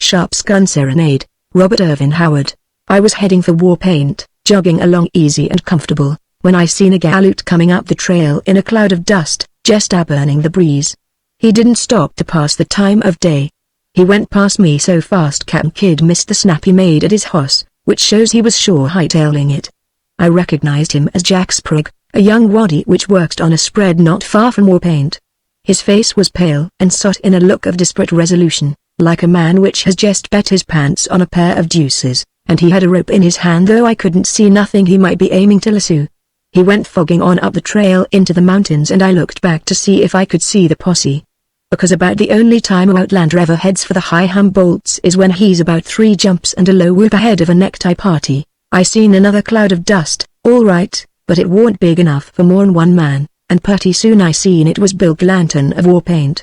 Sharp's gun Serenade, Robert Ervin Howard. I was heading for Warpaint, jogging along easy and comfortable, when I seen a galoot coming up the trail in a cloud of dust, just burning the breeze. He didn't stop to pass the time of day. He went past me so fast Cap'n Kidd missed the snap he made at his hoss, which shows he was sure hightailing it. I recognized him as Jack Sprigg, a young waddy which worked on a spread not far from Warpaint. His face was pale and sought in a look of desperate resolution, like a man which has just bet his pants on a pair of deuces, and he had a rope in his hand though I couldn't see nothing he might be aiming to lasso. He went fogging on up the trail into the mountains and I looked back to see if I could see the posse. Because about the only time a outlander ever heads for the high Humboldts is when he's about 3 jumps and a low whoop ahead of a necktie party. I seen another cloud of dust, all right, but it warn't big enough for more'n one man, and pretty soon I seen it was Bill Glanton of Warpaint.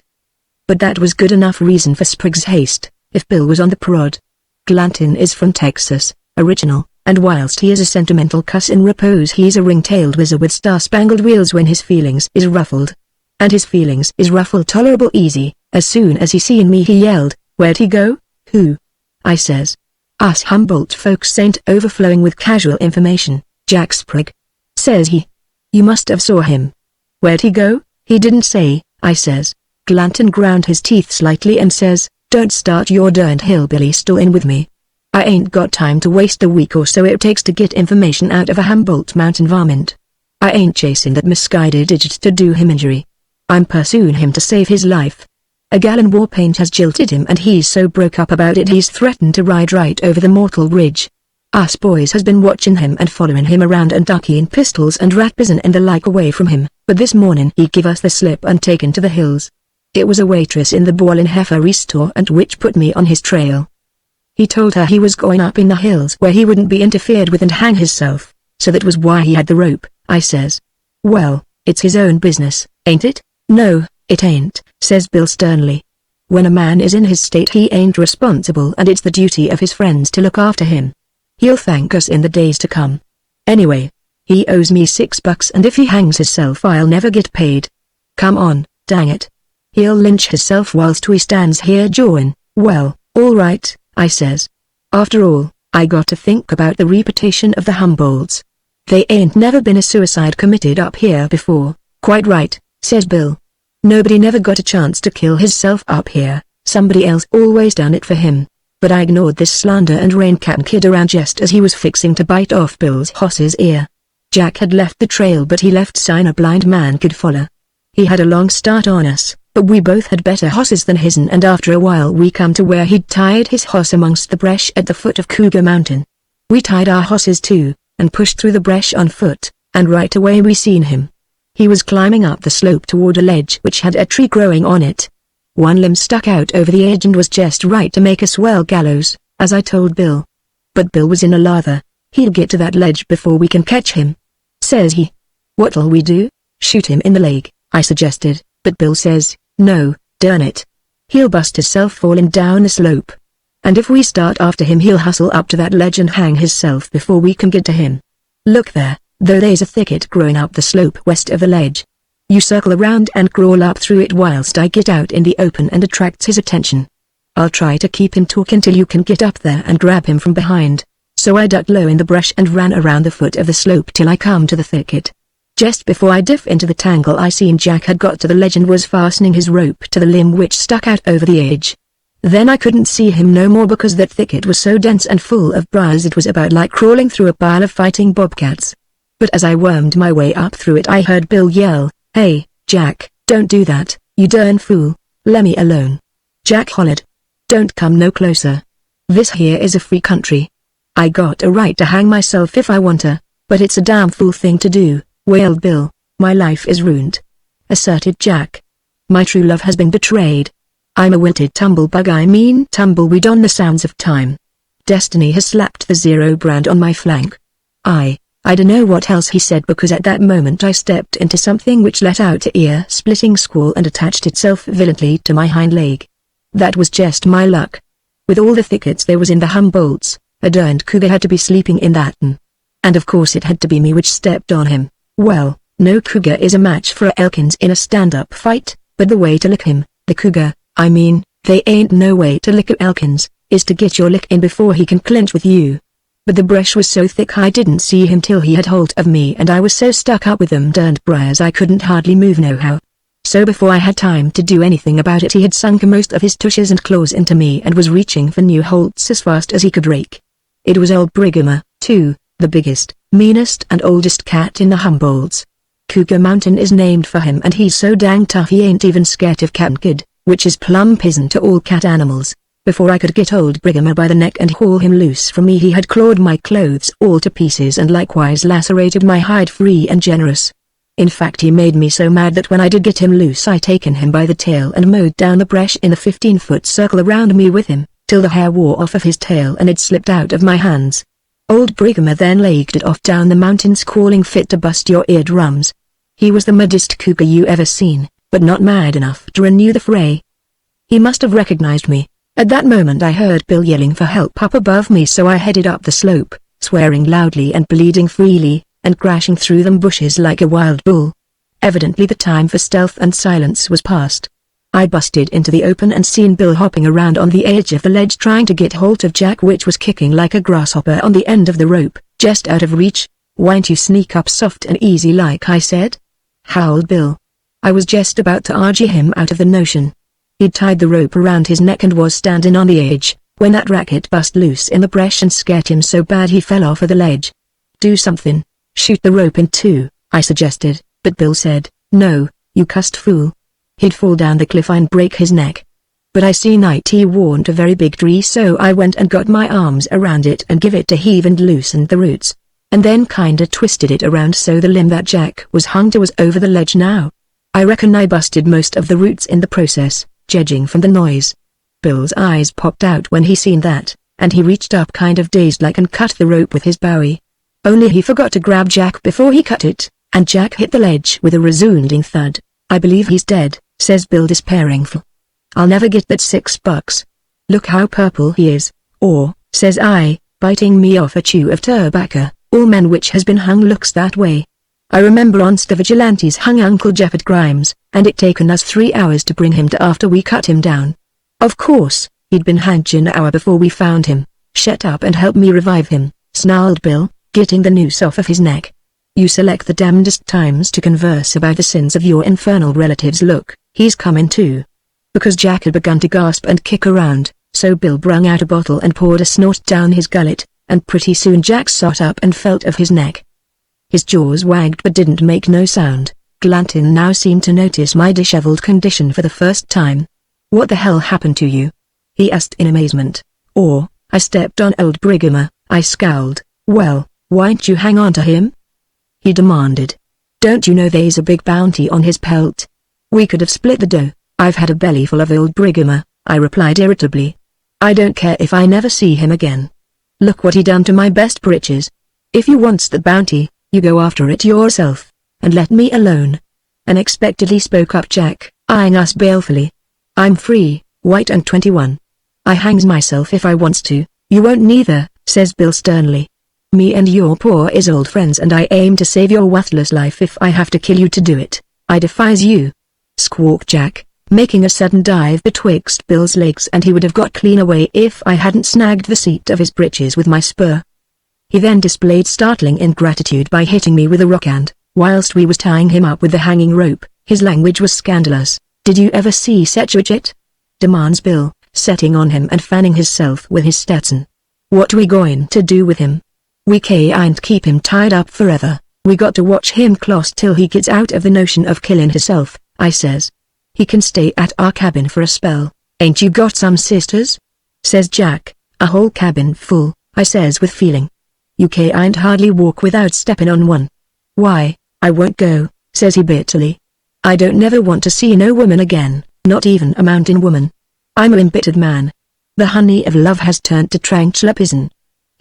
But that was good enough reason for Sprigg's haste, if Bill was on the prod. Glanton is from Texas, original, and whilst he is a sentimental cuss in repose he's a ring-tailed whizzer with star-spangled wheels when his feelings is ruffled. And his feelings is ruffled tolerable easy. As soon as he seen me he yelled, "Where'd he go?" "Who?" I says. "Us Humboldt folks ain't overflowing with casual information, Jack Sprigg," says he. "You must have saw him." "Where'd he go?" "He didn't say," I says. Glanton ground his teeth slightly and says, "Don't start your darned hillbilly stooling with me. I ain't got time to waste the week or so it takes to get information out of a Humboldt mountain varmint. I ain't chasing that misguided idiot to do him injury. I'm pursuing him to save his life. A gal in Warpaint has jilted him and he's so broke up about it he's threatened to ride right over the mortal ridge. Us boys has been watching him and following him around and ducking pistols and rat-pizzin' and the like away from him, but this morning he give us the slip and taken to the hills. It was a waitress in the Ballin' Heifer store and which put me on his trail. He told her he was going up in the hills where he wouldn't be interfered with and hang hisself, so that was why he had the rope," I says. "Well, it's his own business, ain't it?" "No, it ain't," says Bill sternly. "When a man is in his state he ain't responsible and it's the duty of his friends to look after him. He'll thank us in the days to come. Anyway, he owes me $6 and if he hangs hisself I'll never get paid. Come on, dang it. He'll lynch hisself whilst we stands here jawin'." "Well, all right," I says. "After all, I got to think about the reputation of the Humboldts. They ain't never been a suicide committed up here before." "Quite right," says Bill. "Nobody never got a chance to kill hisself up here, somebody else always done it for him." But I ignored this slander and reined Cap'n Kidd around just as he was fixing to bite off Bill's hoss's ear. Jack had left the trail but he left sign a blind man could follow. He had a long start on us, but we both had better hosses than his'n and after a while we come to where he'd tied his hoss amongst the brush at the foot of Cougar Mountain. We tied our hosses too, and pushed through the brush on foot, and right away we seen him. He was climbing up the slope toward a ledge which had a tree growing on it. One limb stuck out over the edge and was just right to make a swell gallows, as I told Bill. But Bill was in a lather. "He'll get to that ledge before we can catch him," says he. "What'll we do? Shoot him in the leg," I suggested, but Bill says, "No, darn it. He'll bust hisself falling down the slope. And if we start after him he'll hustle up to that ledge and hang hisself before we can get to him. Look there, though there's a thicket growing up the slope west of the ledge. You circle around and crawl up through it whilst I get out in the open and attracts his attention. I'll try to keep him talking till you can get up there and grab him from behind." So I ducked low in the brush and ran around the foot of the slope till I come to the thicket. Just before I diff into the tangle I seen Jack had got to the ledge and was fastening his rope to the limb which stuck out over the edge. Then I couldn't see him no more because that thicket was so dense and full of briars it was about like crawling through a pile of fighting bobcats. But as I wormed my way up through it I heard Bill yell, "Hey, Jack, don't do that, you darn fool, lemme alone." Jack hollered, "Don't come no closer. This here is a free country. I got a right to hang myself if I want to, but it's a damn fool thing to do," wailed Bill. "My life is ruined," asserted Jack. "My true love has been betrayed. I'm a wilted tumbleweed on the sands of time. Destiny has slapped the zero brand on my flank." I dunno what else he said because at that moment I stepped into something which let out a ear-splitting squall and attached itself violently to my hind leg. That was just my luck. With all the thickets there was in the Humboldts, a darned cougar had to be sleeping in that one. And of course it had to be me which stepped on him. Well, no cougar is a match for a Elkins in a stand-up fight, but the way to lick him, the cougar, They ain't no way to lick a Elkins, is to get your lick in before he can clinch with you. But the brush was so thick I didn't see him till he had hold of me, and I was so stuck up with them derned briars I couldn't hardly move nohow. So before I had time to do anything about it, he had sunk most of his tushes and claws into me and was reaching for new holts as fast as he could rake. It was old Brigamer, too, the biggest, meanest and oldest cat in the Humboldts. Cougar Mountain is named for him, and he's so dang tough he ain't even scared of Cap'n Kid, which is plumb pizen to all cat animals. Before I could get old Brigamer by the neck and haul him loose from me, he had clawed my clothes all to pieces and likewise lacerated my hide free and generous. In fact, he made me so mad that when I did get him loose I taken him by the tail and mowed down the brush in a 15-foot circle around me with him, till the hair wore off of his tail and it slipped out of my hands. Old Brigamer then legged it off down the mountain squalling fit to bust your eardrums. He was the maddest cougar you ever seen, but not mad enough to renew the fray. He must have recognized me. At that moment I heard Bill yelling for help up above me, so I headed up the slope, swearing loudly and bleeding freely, and crashing through them bushes like a wild bull. Evidently the time for stealth and silence was past. I busted into the open and seen Bill hopping around on the edge of the ledge trying to get hold of Jack, which was kicking like a grasshopper on the end of the rope, just out of reach. "Why'n't you sneak up soft and easy like I said?" howled Bill. I was just about to argue him out of the notion. He'd tied the rope around his neck and was standing on the edge, when that racket bust loose in the brush and scared him so bad he fell off of the ledge. "Do something. Shoot the rope in two," I suggested, but Bill said, "No, you cussed fool. He'd fall down the cliff and break his neck." But I seen he warn't a very big tree, so I went and got my arms around it and give it a heave and loosened the roots, and then kinda twisted it around so the limb that Jack was hung to was over the ledge now. I reckon I busted most of the roots in the process, judging from the noise. Bill's eyes popped out when he seen that, and he reached up kind of dazed like and cut the rope with his bowie. Only he forgot to grab Jack before he cut it, and Jack hit the ledge with a resounding thud. "I believe he's dead," says Bill despairingly. "I'll never get that $6. Look how purple he is." "Or," says I, biting me off a chew of tobacco, "all men which has been hung looks that way. I remember once the vigilantes hung Uncle Jeff at Grimes, and it taken us 3 hours to bring him to after we cut him down. Of course, he'd been hanged an hour before we found him." "Shut up and help me revive him," snarled Bill, getting the noose off of his neck. "You select the damnedest times to converse about the sins of your infernal relatives. Look, he's coming too." Because Jack had begun to gasp and kick around, so Bill brung out a bottle and poured a snort down his gullet, and pretty soon Jack sat up and felt of his neck. His jaws wagged but didn't make no sound. Glanton now seemed to notice my disheveled condition for the first time. "What the hell happened to you?" he asked in amazement. "Or, I stepped on old Brigamer," I scowled. "Well, why'n't you hang on to him?" he demanded. "Don't you know they's a big bounty on his pelt? We could have split the dough." "I've had a belly full of old Brigamer," I replied irritably. "I don't care if I never see him again. Look what he done to my best breeches. If you wants the bounty, you go after it yourself, and let me alone." Unexpectedly spoke up Jack, eyeing us balefully. "I'm free, white and 21. I hangs myself if I wants to." "You won't neither," says Bill sternly. "Me and your poor is old friends, and I aim to save your worthless life if I have to kill you to do it. I defies you," squawked Jack, making a sudden dive betwixt Bill's legs, and he would have got clean away if I hadn't snagged the seat of his breeches with my spur. He then displayed startling ingratitude by hitting me with a rock, and, whilst we was tying him up with the hanging rope, his language was scandalous. "Did you ever see such a chit?" demands Bill, setting on him and fanning himself with his Stetson. "What we going to do with him? We can't keep him tied up forever. We got to watch him close till he gets out of the notion of killing himself," I says. "He can stay at our cabin for a spell." "Ain't you got some sisters?" says Jack. "A whole cabin full," I says with feeling. "You can't hardly walk without stepping on one." "Why, I won't go," says he bitterly. "I don't never want to see no woman again, not even a mountain woman. I'm a embittered man. The honey of love has turned to tarantula poison.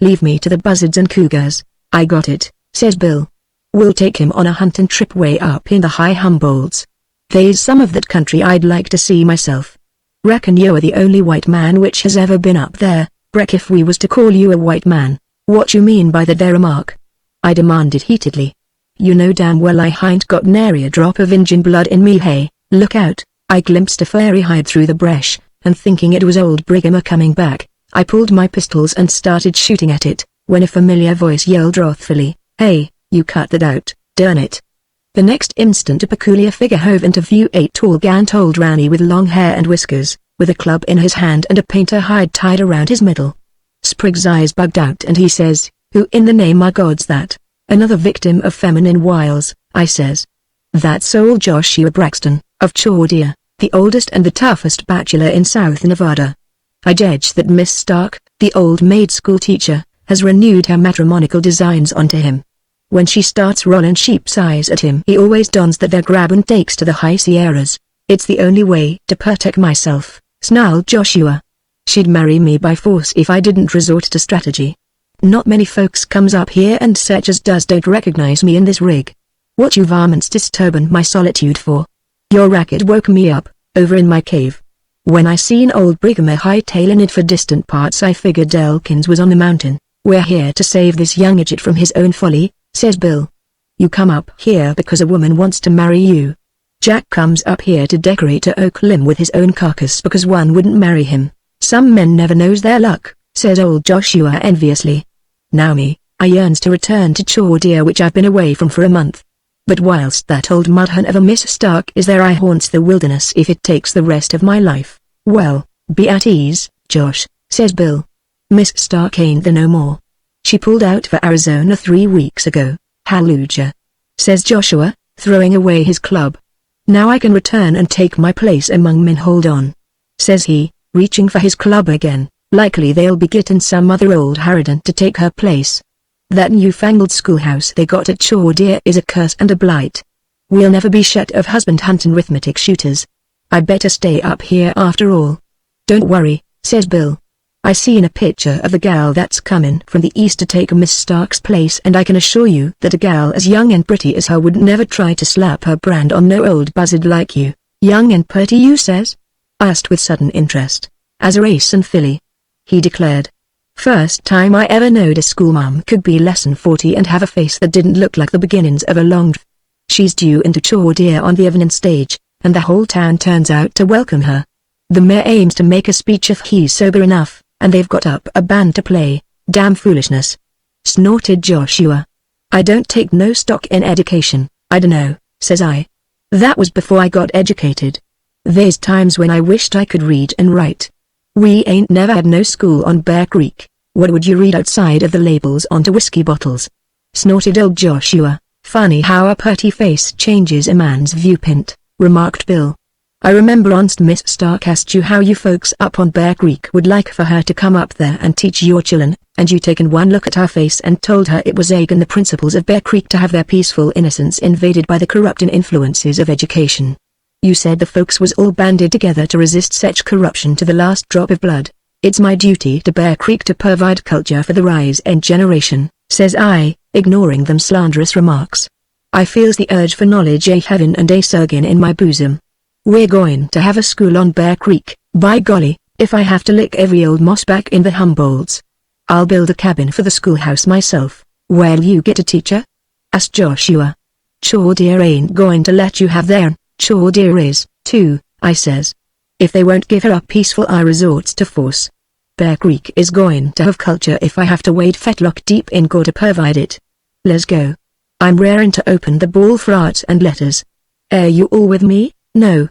Leave me to the buzzards and cougars." "I got it," says Bill. "We'll take him on a hunting trip way up in the high Humboldts. They's some of that country I'd like to see myself." "Reckon you're the only white man which has ever been up there, Breck. If we was to call you a white man, what you mean by that there remark?" I demanded heatedly. "You know damn well I hain't got nary a drop of Injun blood in me. Hey, look out." I glimpsed a fairy hide through the brush, and thinking it was old Brigham coming back, I pulled my pistols and started shooting at it, when a familiar voice yelled wrathfully, "Hey, you cut that out, darn it." The next instant a peculiar figure hove into view, a tall gaunt old Ranny with long hair and whiskers, with a club in his hand and a painter hide tied around his middle. Sprig's eyes bugged out and he says, "Who in the name of God's that?" "Another victim of feminine wiles," I says. "That's old Joshua Braxton, of Chordia, the oldest and the toughest bachelor in South Nevada. I judge that Miss Stark, the old maid school teacher, has renewed her matrimonial designs onto him. When she starts rolling sheep's eyes at him, he always dons that there grab and takes to the high Sierras. It's the only way to protect myself," snarled Joshua. "She'd marry me by force if I didn't resort to strategy. Not many folks comes up here and such as does don't recognize me in this rig. What you varmints disturbin' my solitude for? Your racket woke me up, over in my cave. When I seen old Brigham hightailing it for distant parts I figured Elkins was on the mountain. We're here to save this young idiot from his own folly," says Bill. "You come up here because a woman wants to marry you. Jack comes up here to decorate a oak limb with his own carcass because one wouldn't marry him. Some men never knows their luck," says old Joshua enviously. "Now me, I yearns to return to Chordia which I've been away from for a month. But whilst that old mudhun of a Miss Stark is there I haunts the wilderness if it takes the rest of my life." "Well, be at ease, Josh," says Bill. "Miss Stark ain't there no more. She pulled out for Arizona 3 weeks ago, hallelujah," says Joshua, throwing away his club. "Now I can return and take my place among men. Hold on," says he, reaching for his club again. "Likely they'll be getting some other old harridan to take her place. That newfangled schoolhouse they got at Chordia is a curse and a blight. We'll never be shut of husband hunting arithmetic shooters. I better stay up here after all." "Don't worry," says Bill. "I seen a picture of the gal that's comin' from the east to take Miss Stark's place and I can assure you that a gal as young and pretty as her would never try to slap her brand on no old buzzard like you." "Young and pretty you says?" I asked with sudden interest. "As a race and filly," he declared. "First time I ever knowed a schoolma'am could be less'n 40 and have a face that didn't look like the beginnings of a long She's due into Chordia on the evening stage, and the whole town turns out to welcome her. The mayor aims to make a speech if he's sober enough, and they've got up a band to play." "Damn foolishness," snorted Joshua. "I don't take no stock in education, I dunno," says I. "That was before I got educated. There's times when I wished I could read and write. We ain't never had no school on Bear Creek. What would you read outside of the labels onto whiskey bottles?" snorted old Joshua. "Funny how a purty face changes a man's viewpoint," remarked Bill. "I remember once Miss Stark asked you how you folks up on Bear Creek would like for her to come up there and teach your children, and you taken one look at her face and told her it was again the principles of Bear Creek to have their peaceful innocence invaded by the corrupting influences of education. You said the folks was all banded together to resist such corruption to the last drop of blood. It's my duty to Bear Creek to provide culture for the rise-end generation," says I, ignoring them slanderous remarks. "I feels the urge for knowledge a heaven and a surgin in my bosom. We're going to have a school on Bear Creek, by golly, if I have to lick every old moss back in the Humboldts. I'll build a cabin for the schoolhouse myself." "Where'll you get a teacher?" asked Joshua. "Chordia ain't going to let you have their, Chordia is, too," I says. "If they won't give her up peaceful I resorts to force. Bear Creek is going to have culture if I have to wade fetlock deep in gore to provide it. Let's go. I'm raring to open the ball for arts and letters. Are you all with me?" "No,"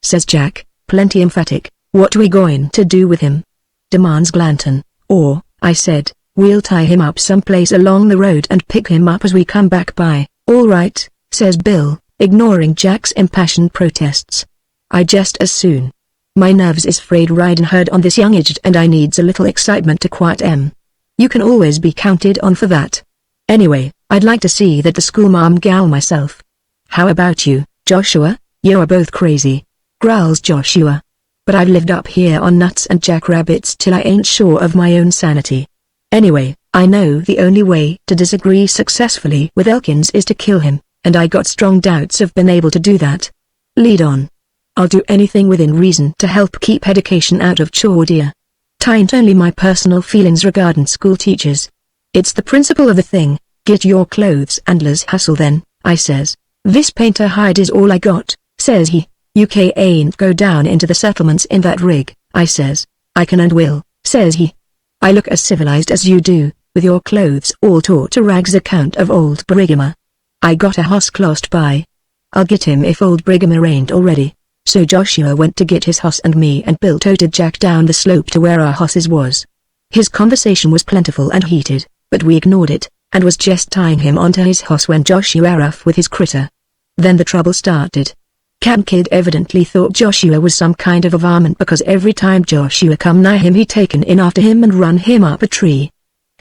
says Jack, plenty emphatic. "What we going to do with him?" demands Glanton. "Or," I said, "we'll tie him up someplace along the road and pick him up as we come back by." "All right," says Bill, ignoring Jack's impassioned protests. "I just as soon. My nerves is frayed riding herd on this young idiot and I needs a little excitement to quiet 'em." "You can always be counted on for that. Anyway, I'd like to see that the schoolma'am gal myself." "How about you, Joshua? You're both crazy," growls Joshua. "But I've lived up here on nuts and jackrabbits till I ain't sure of my own sanity. Anyway, I know the only way to disagree successfully with Elkins is to kill him, and I got strong doubts of being able to do that. Lead on. I'll do anything within reason to help keep education out of Chordia. Tain't only my personal feelings regarding school teachers. It's the principle of the thing. Get your clothes and let's hustle then," I says. "This painter hide is all I got," says he. "UK ain't go down into the settlements in that rig," I says. I can and will, says he. I look as civilized as you do, with your clothes all tore to rags account of old Brigham. I got a hoss clost by. I'll get him if old Brigham ain't already. So Joshua went to get his hoss and me and Bill toted Jack down the slope to where our hosses was. His conversation was plentiful and heated, but we ignored it, and was just tying him onto his hoss when Joshua rough with his critter. Then the trouble started. Cam Kid evidently thought Joshua was some kind of a varmint because every time Joshua come nigh him he taken in after him and run him up a tree.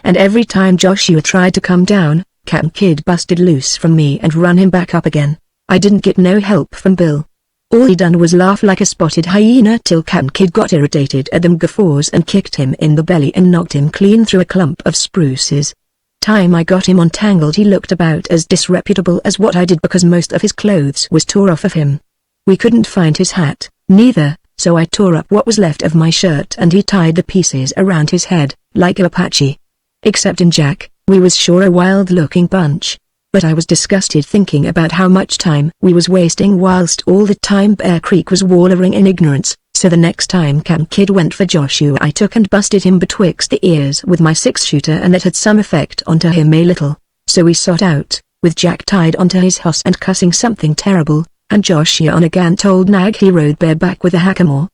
And every time Joshua tried to come down, Cam Kid busted loose from me and run him back up again. I didn't get no help from Bill. All he done was laugh like a spotted hyena till Cam Kid got irritated at them guffaws and kicked him in the belly and knocked him clean through a clump of spruces. Time I got him untangled he looked about as disreputable as what I did because most of his clothes was tore off of him. We couldn't find his hat, neither, so I tore up what was left of my shirt and he tied the pieces around his head, like a Apache. Exceptin' Jack, we was sure a wild-looking bunch. But I was disgusted thinking about how much time we was wasting whilst all the time Bear Creek was wallowing in ignorance, so the next time Cam Kid went for Joshua I took and busted him betwixt the ears with my 6-shooter and that had some effect onto him a little, so we sought out, with Jack tied onto his hoss and cussing something terrible, and Joshua on a gant old nag he rode bareback with a hackamore.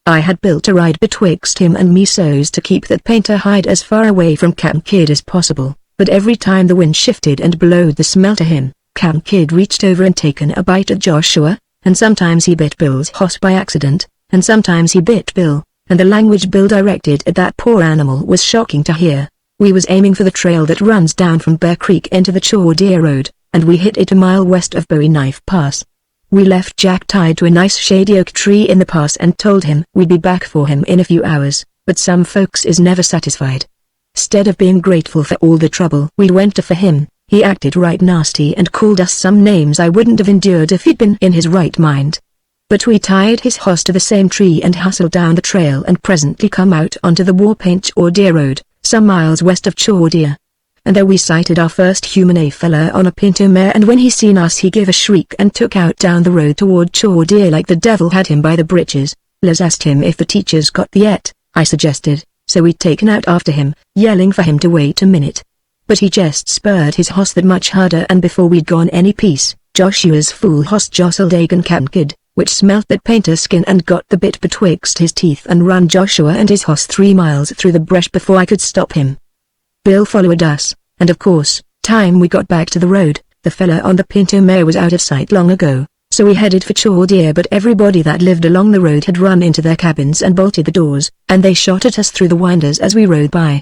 I had built a ride betwixt him and me so's to keep that painter hide as far away from Cam Kid as possible. But every time the wind shifted and blowed the smell to him, Cam Kid reached over and taken a bite at Joshua, and sometimes he bit Bill's hoss by accident, and sometimes he bit Bill, and the language Bill directed at that poor animal was shocking to hear. We was aiming for the trail that runs down from Bear Creek into the Chaw Deer Road, and we hit it a mile west of Bowie Knife Pass. We left Jack tied to a nice shady oak tree in the pass and told him we'd be back for him in a few hours, but some folks is never satisfied. Instead of being grateful for all the trouble we went to for him, he acted right nasty and called us some names I wouldn't have endured if he'd been in his right mind. But we tied his hoss to the same tree and hustled down the trail and presently come out onto the Warpaint or Deer Road, some miles west of Chaw Deer. And there we sighted our first human a fella on a pinto mare, and when he seen us he gave a shriek and took out down the road toward Chaw Deer like the devil had him by the britches. Les asked him if the teachers got the yet, I suggested. So we'd taken out after him, yelling for him to wait a minute. But he just spurred his hoss that much harder, and before we'd gone any piece, Joshua's fool hoss jostled Agan Cam Kid, which smelt that painter skin and got the bit betwixt his teeth and run Joshua and his hoss 3 miles through the brush before I could stop him. Bill followed us, and of course, time we got back to the road, the fella on the pinto mare was out of sight long ago. So we headed for Chaw Deer, but everybody that lived along the road had run into their cabins and bolted the doors, and they shot at us through the winders as we rode by.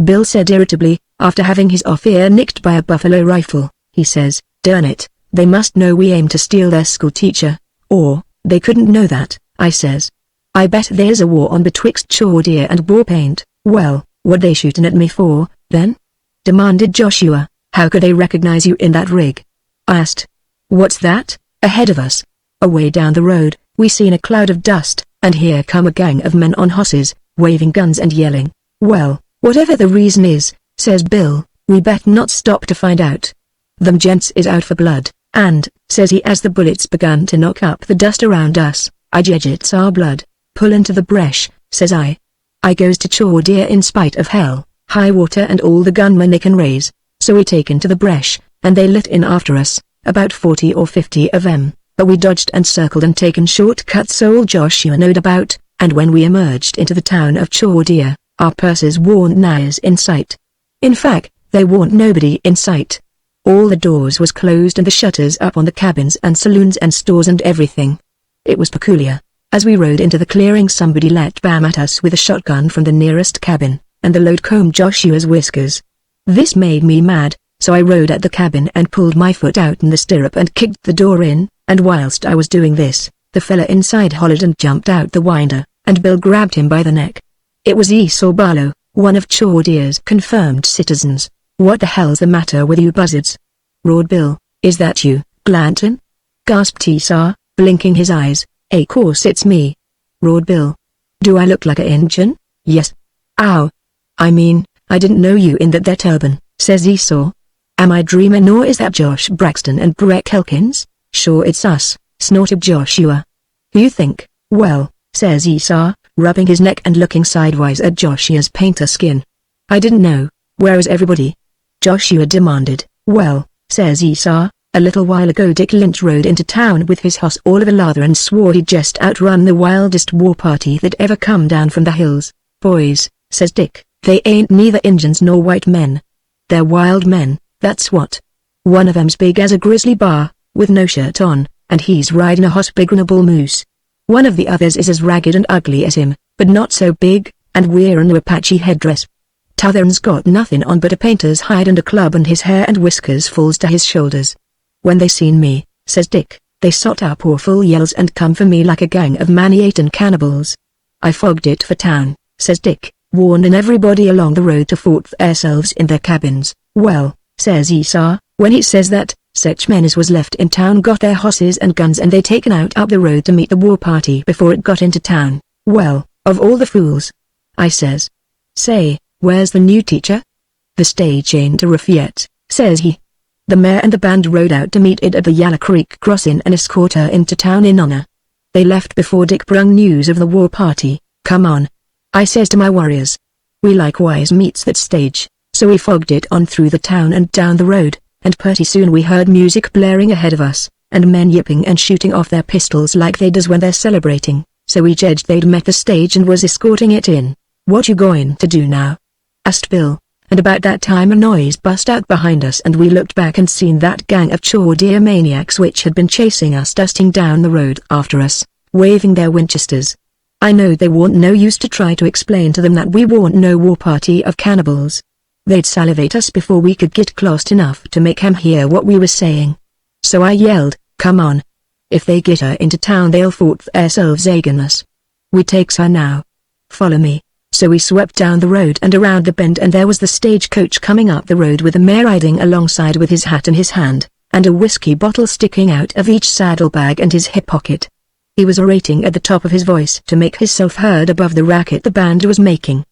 Bill said irritably, after having his off-ear nicked by a buffalo rifle, he says, "Darn it, they must know we aim to steal their school teacher, or, they couldn't know that," I says. "I bet there's a war on betwixt Chaw Deer and Warpaint." "Well, what they shooting at me for, then?" demanded Joshua. "How could they recognize you in that rig?" I asked. "What's that?" Ahead of us, away down the road, we seen a cloud of dust, and here come a gang of men on hosses, waving guns and yelling. "Well, whatever the reason is," says Bill, "we bet not stop to find out. Them gents is out for blood, and," says he as the bullets began to knock up the dust around us, "I judge it's our blood. Pull into the bresh," says I. I goes to Chaw Deer in spite of hell, high water and all the gunmen they can raise, so we taken to the bresh, and they lit in after us. About 40 or 50 of them, but we dodged and circled and taken shortcuts old Joshua knowed about, and when we emerged into the town of Chaw Deer, our purses warn't nigh in sight. In fact, there warn't nobody in sight. All the doors was closed and the shutters up on the cabins and saloons and stores and everything. It was peculiar. As we rode into the clearing somebody let bam at us with a shotgun from the nearest cabin, and the load combed Joshua's whiskers. This made me mad. So I rode at the cabin and pulled my foot out in the stirrup and kicked the door in, and whilst I was doing this, the fella inside hollered and jumped out the winder, and Bill grabbed him by the neck. It was Esau Barlow, one of Chaw Deer's confirmed citizens. "What the hell's the matter with you buzzards?" roared Bill. "Is that you, Glanton?" gasped Esau, blinking his eyes. "Course it's me," roared Bill. "Do I look like a Injun?" "Yes." "Ow. I mean, I didn't know you in that there turban," says Esau. "Am I dreaming, or is that Josh Braxton and Breck Elkins?" "Sure it's us," snorted Joshua. "You think?" "Well," says Esau, rubbing his neck and looking sidewise at Joshua's painter skin. "I didn't know. Where is everybody?" Joshua demanded. "Well," says Esau, "a little while ago Dick Lynch rode into town with his horse all of a lather and swore he'd just outrun the wildest war party that ever come down from the hills." "Boys," says Dick, "they ain't neither Injuns nor white men. They're wild men, that's what. One of 'em's big as a grizzly bear, with no shirt on, and he's riding a horse bigger'n a bull moose. One of the others is as ragged and ugly as him, but not so big, and wearin' a Apache headdress. T'other'n's got nothing on but a painter's hide and a club, and his hair and whiskers falls to his shoulders. When they seen me," says Dick, "they sot up awful yells and come for me like a gang of man-eatin' cannibals. I fogged it for town," says Dick, "warnin' everybody along the road to fort theirselves in their cabins." "Well," says Esau, "when he says that, such men as was left in town got their horses and guns and they taken out up the road to meet the war party before it got into town." "Well, of all the fools," I says. "Say, where's the new teacher?" "The stage ain't a rough yet," says he. "The mayor and the band rode out to meet it at the Yalla Creek crossing and escort her into town in honor. They left before Dick brung news of the war party." "Come on," I says to my warriors. "We likewise meets that stage," so we fogged it on through the town and down the road, and pretty soon we heard music blaring ahead of us, and men yipping and shooting off their pistols like they does when they're celebrating, so we judged they'd met the stage and was escorting it in. "What you going to do now?" asked Bill. And about that time a noise bust out behind us and we looked back and seen that gang of chaw-deer maniacs which had been chasing us dusting down the road after us, waving their Winchesters. I know they warn't no use to try to explain to them that we warn't no war party of cannibals. They'd salivate us before we could get close enough to make 'em hear what we was saying. So I yelled, "Come on. If they get her into town they'll fort theirselves agin us. We takes her now. Follow me." So we swept down the road and around the bend and there was the stagecoach coming up the road with the mayor riding alongside with his hat in his hand, and a whiskey bottle sticking out of each saddlebag and his hip pocket. He was orating at the top of his voice to make himself heard above the racket the band was making.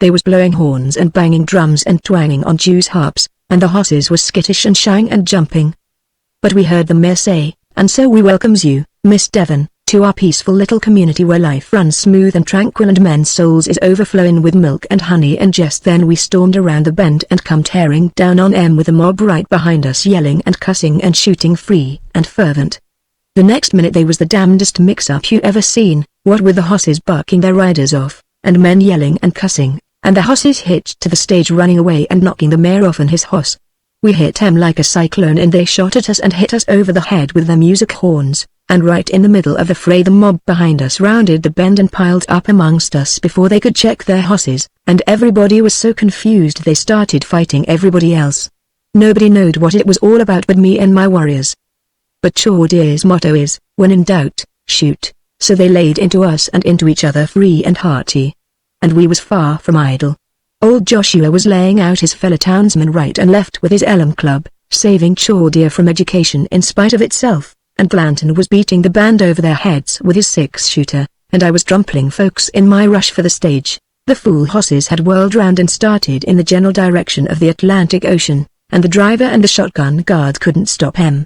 They was blowing horns and banging drums and twanging on Jews' harps, and the horses was skittish and shying and jumping. But we heard the mayor say, "And so we welcomes you, Miss Devon, to our peaceful little community where life runs smooth and tranquil and men's souls is overflowing with milk and honey." And just then we stormed around the bend and come tearing down on 'em with the mob right behind us yelling and cussing and shooting free and fervent. The next minute they was the damnedest mix-up you ever seen, what with the horses bucking their riders off, and men yelling and cussing, and the horses hitched to the stage running away and knocking the mayor off on his horse. We hit 'em like a cyclone and they shot at us and hit us over the head with their music horns. And right in the middle of the fray the mob behind us rounded the bend and piled up amongst us before they could check their horses, and everybody was so confused they started fighting everybody else. Nobody knowed what it was all about but me and my warriors. But Chaw-Deer's motto is, when in doubt, shoot, so they laid into us and into each other free and hearty. And we was far from idle. Old Joshua was laying out his fellow townsmen right and left with his Elm Club, saving Chaw-Deer from education in spite of itself. And Glanton was beating the band over their heads with his 6-shooter, and I was trampling folks in my rush for the stage. The fool horses had whirled round and started in the general direction of the Atlantic Ocean, and the driver and the shotgun guard couldn't stop him.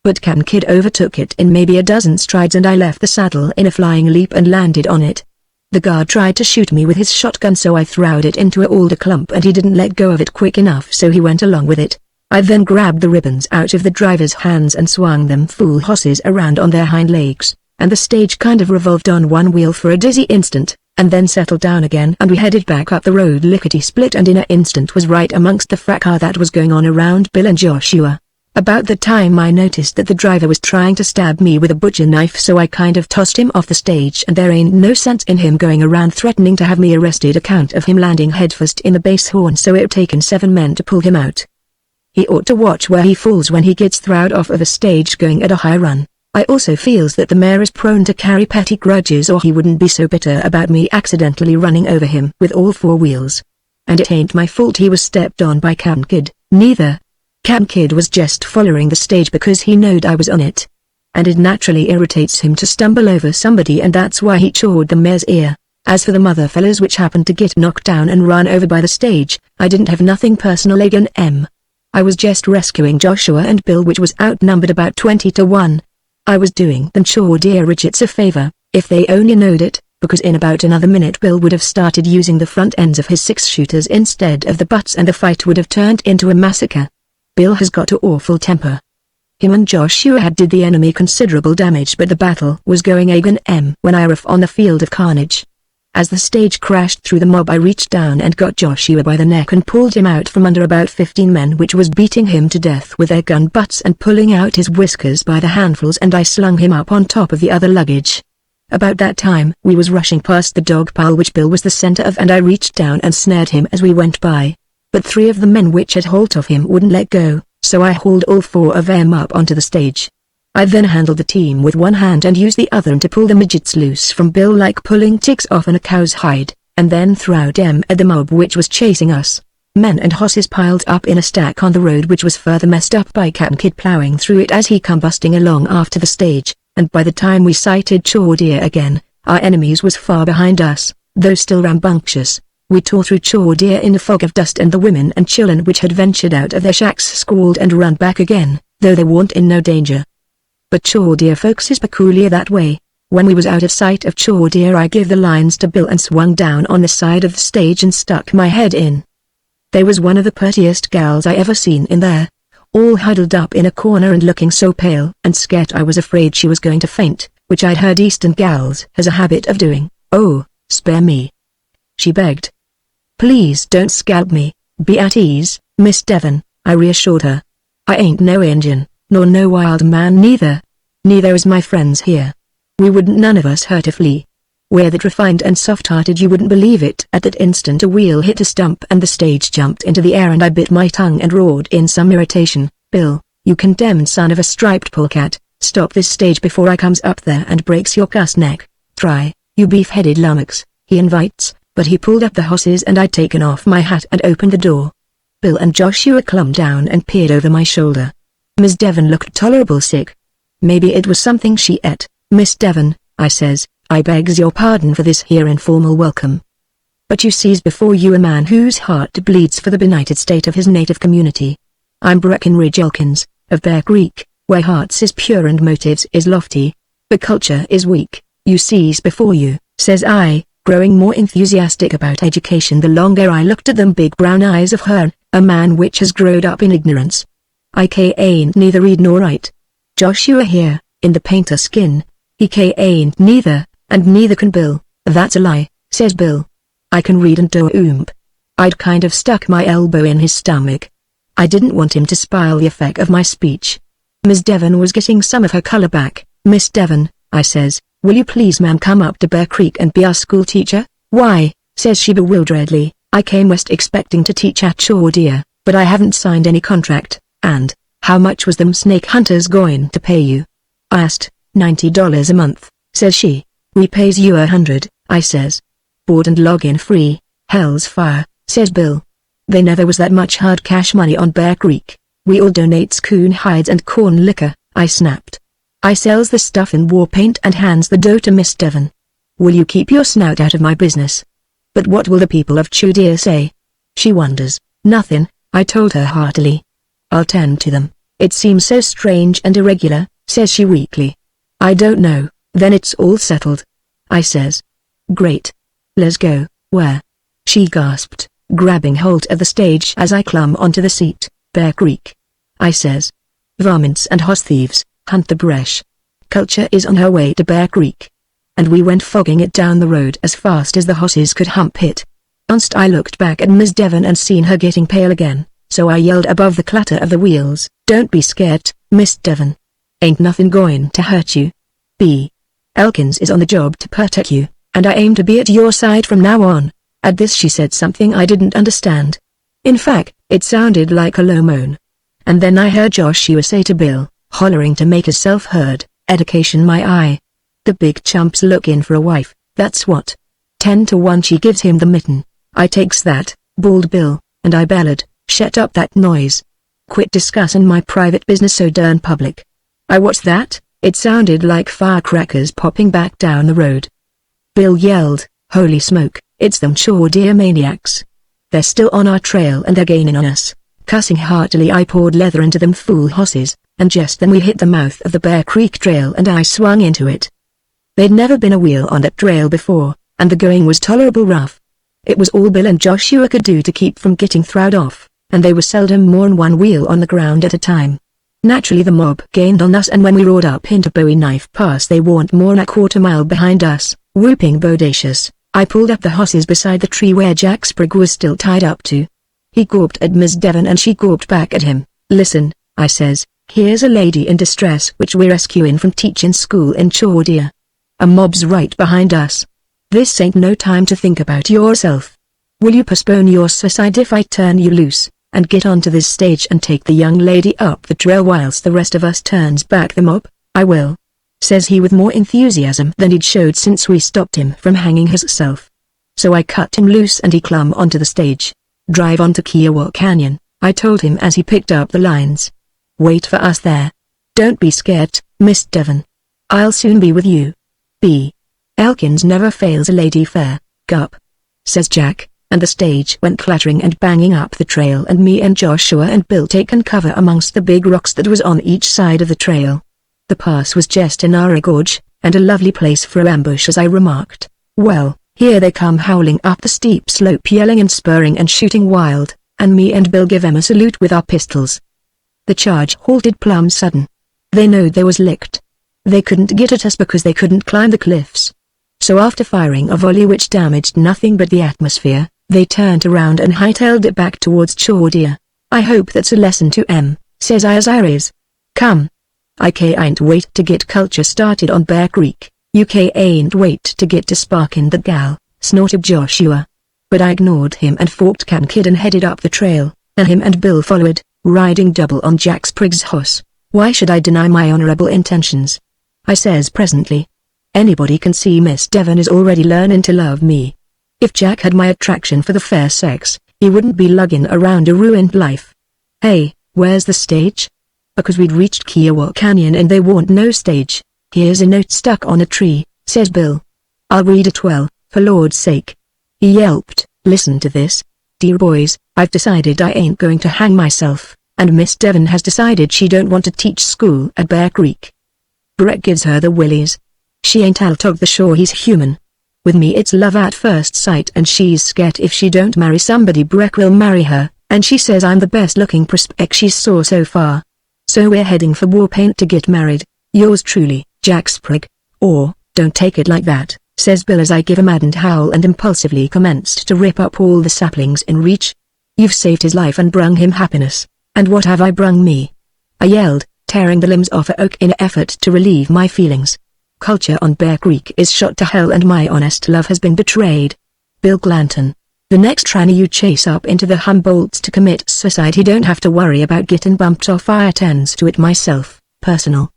But Captain Kidd overtook it in maybe a dozen strides and I left the saddle in a flying leap and landed on it. The guard tried to shoot me with his shotgun so I throwed it into a alder clump and he didn't let go of it quick enough so he went along with it. I then grabbed the ribbons out of the driver's hands and swung them fool horses around on their hind legs, and the stage kind of revolved on one wheel for a dizzy instant, and then settled down again and we headed back up the road lickety-split and in an instant was right amongst the fracas that was going on around Bill and Joshua. About the time I noticed that the driver was trying to stab me with a butcher knife so I kind of tossed him off the stage and there ain't no sense in him going around threatening to have me arrested account of him landing headfirst in the base horn so it taken 7 men to pull him out. He ought to watch where he falls when he gets throwed off of a stage going at a high run. I also feels that the mayor is prone to carry petty grudges or he wouldn't be so bitter about me accidentally running over him with all 4 wheels. And it ain't my fault he was stepped on by Captain Kidd, neither. Captain Kidd was just following the stage because he knowed I was on it. And it naturally irritates him to stumble over somebody and that's why he chawed the mayor's ear. As for the mother fellas which happened to get knocked down and run over by the stage, I didn't have nothing personal against 'em. I was just rescuing Joshua and Bill which was outnumbered about 20 to 1. I was doing them Chaw-Deer Richards a favor, if they only knowed it, because in about another minute Bill would have started using the front ends of his 6-shooters instead of the butts and the fight would have turned into a massacre. Bill has got an awful temper. Him and Joshua had did the enemy considerable damage, but the battle was going again when I arrived on the field of carnage. As the stage crashed through the mob, I reached down and got Joshua by the neck and pulled him out from under about 15 men which was beating him to death with their gun butts and pulling out his whiskers by the handfuls, and I slung him up on top of the other luggage. About that time we was rushing past the dog pile which Bill was the center of, and I reached down and snared him as we went by. But 3 of the men which had hold of him wouldn't let go, so I hauled all 4 of them up onto the stage. I then handled the team with one hand and used the other to pull the midgets loose from Bill like pulling ticks off on a cow's hide, and then throw them at the mob which was chasing us. Men and horses piled up in a stack on the road which was further messed up by Captain Kidd plowing through it as he come busting along after the stage, and by the time we sighted Chaw Deer again, our enemies was far behind us, though still rambunctious. We tore through Chaw Deer in a fog of dust, and the women and children which had ventured out of their shacks squalled and ran back again, though they weren't in no danger. But Chaw Deer folks is peculiar that way. When we was out of sight of Chaw Deer, I give the lines to Bill and swung down on the side of the stage and stuck my head in. They was one of the prettiest gals I ever seen in there, all huddled up in a corner and looking so pale and scared I was afraid she was going to faint, which I'd heard Eastern gals has a habit of doing. "Oh, spare me," she begged. "Please don't scalp me, be at ease, Miss Devon," I reassured her. "I ain't no Injun, nor no wild man neither. Neither is my friends here. We wouldn't none of us hurt a flea. We're that refined and soft-hearted you wouldn't believe it." At that instant a wheel hit a stump and the stage jumped into the air, and I bit my tongue and roared in some irritation, "Bill, you condemned son of a striped polecat, stop this stage before I comes up there and breaks your cuss neck. Try, you beef-headed lummox," he invites, but he pulled up the horses and I'd taken off my hat and opened the door. Bill and Joshua clumb down and peered over my shoulder. Miss Devon looked tolerable sick. "Maybe it was something she ate, Miss Devon," I says. "I begs your pardon for this here informal welcome. But you sees before you a man whose heart bleeds for the benighted state of his native community. I'm Breckenridge Elkins, of Bear Creek, where hearts is pure and motives is lofty, but culture is weak. You sees before you," says I, growing more enthusiastic about education the longer I looked at them big brown eyes of her, a man which has growed up in ignorance. "I ain't neither read nor write. Joshua here, in the painter skin, he ain't neither, and neither can Bill." "That's a lie," says Bill. "I can read and do oomp." I'd kind of stuck my elbow in his stomach. I didn't want him to spoil the effect of my speech. Miss Devon was getting some of her color back. "Miss Devon," I says, "will you please ma'am come up to Bear Creek and be our school teacher?" "Why," says she bewilderedly, "I came west expecting to teach at Chaw Deer, but I haven't signed any contract, and, how much was them snake hunters going to pay you?" I asked. $90 a month, says she. "We pays you $100, I says. "Board and login free, hell's fire," says Bill. "They never was that much hard cash money on Bear Creek. We all donates coon hides and corn liquor," I snapped. "I sells the stuff in war paint and hands the dough to Miss Devon. Will you keep your snout out of my business?" "But what will the people of Chaw Deer say?" She wonders. "Nothing," I told her heartily. "I'll tend to them. It seems so strange and irregular," says she weakly. "I don't know, then it's all settled," I says. "Great. Let's go." "Where?" she gasped, grabbing hold of the stage as I clumb onto the seat. "Bear Creek," I says. "Varmints and horse thieves hunt the brush. Culture is on her way to Bear Creek." And we went fogging it down the road as fast as the horses could hump it. Once I looked back at Miss Devon and seen her getting pale again, so I yelled above the clatter of the wheels, "Don't be scared, Miss Devon. Ain't nothing going to hurt you. B. Elkins is on the job to protect you, and I aim to be at your side from now on." At this she said something I didn't understand. In fact, it sounded like a low moan. And then I heard Joshua say to Bill, hollering to make himself heard, "Education my eye. The big chump's looking for a wife, that's what. 10 to 1 she gives him the mitten." "I takes that," bawled Bill, and I bellowed, "Shut up that noise. Quit discussin' my private business so darn public." What's that?" It sounded like firecrackers popping back down the road. Bill yelled, "Holy smoke, it's them Chaw Deer maniacs. They're still on our trail and they're gaining on us." Cussing heartily I poured leather into them fool horses, and just then we hit the mouth of the Bear Creek trail and I swung into it. They'd never been a wheel on that trail before, and the going was tolerable rough. It was all Bill and Joshua could do to keep from getting thrown off, and they were seldom more'n one wheel on the ground at a time. Naturally the mob gained on us, and when we roared up into Bowie Knife Pass they weren't more'n a quarter-mile behind us, whooping bodacious. I pulled up the horses beside the tree where Jack Sprigg was still tied up to. He gawped at Miss Devon and she gawped back at him. "Listen," I says, "here's a lady in distress which we're rescuing from teaching school in Chordia. A mob's right behind us. This ain't no time to think about yourself. Will you postpone your suicide if I turn you loose, and get onto this stage and take the young lady up the trail whilst the rest of us turns back the mob?" "I will," says he with more enthusiasm than he'd showed since we stopped him from hanging himself. So I cut him loose and he clumb onto the stage. "Drive on to Kiowa Canyon," I told him as he picked up the lines. "Wait for us there. Don't be scared, Miss Devon. I'll soon be with you. B. Elkins never fails a lady fair, gup," says Jack, and the stage went clattering and banging up the trail, and me and Joshua and Bill taken cover amongst the big rocks that was on each side of the trail. The pass was just in our gorge, and a lovely place for ambush, as I remarked. Well, here they come howling up the steep slope, yelling and spurring and shooting wild, and me and Bill give 'em a salute with our pistols. The charge halted plumb sudden. They knowed they was licked. They couldn't get at us because they couldn't climb the cliffs. So after firing a volley which damaged nothing but the atmosphere, they turned around and hightailed it back towards Chordia. "I hope that's a lesson to 'em," says I as I raise. "Come. I ain't wait to get culture started on Bear Creek. You ain't wait to get to sparkin' that gal," snorted Joshua. But I ignored him and forked Can Kid and headed up the trail, and him and Bill followed, riding double on Jack Sprigg's horse. Why should I deny my honorable intentions? I says presently. Anybody can see Miss Devon is already learning to love me. If Jack had my attraction for the fair sex, he wouldn't be lugging around a ruined life. "Hey, where's the stage?" Because we'd reached Kiowa Canyon and there warn't no stage. "Here's a note stuck on a tree," says Bill. "I'll read it well, for Lord's sake." He yelped, "Listen to this. Dear boys, I've decided I ain't going to hang myself, and Miss Devon has decided she don't want to teach school at Bear Creek." Brett gives her the willies. She ain't Altog the Shore, he's human. With me it's love at first sight, and she's scared if she don't marry somebody Breck will marry her, and she says I'm the best looking prospect she saw so far. So we're heading for Warpaint to get married. Yours truly, Jack Sprigg. Or, don't take it like that, says Bill as I give a maddened howl and impulsively commenced to rip up all the saplings in reach. "You've saved his life and brung him happiness, and what have I brung me?" I yelled, tearing the limbs off a oak in an effort to relieve my feelings. "Culture on Bear Creek is shot to hell and my honest love has been betrayed. Bill Glanton. The next tranny you chase up into the Humboldts to commit suicide, he don't have to worry about getting bumped off. I attends to it myself. Personal."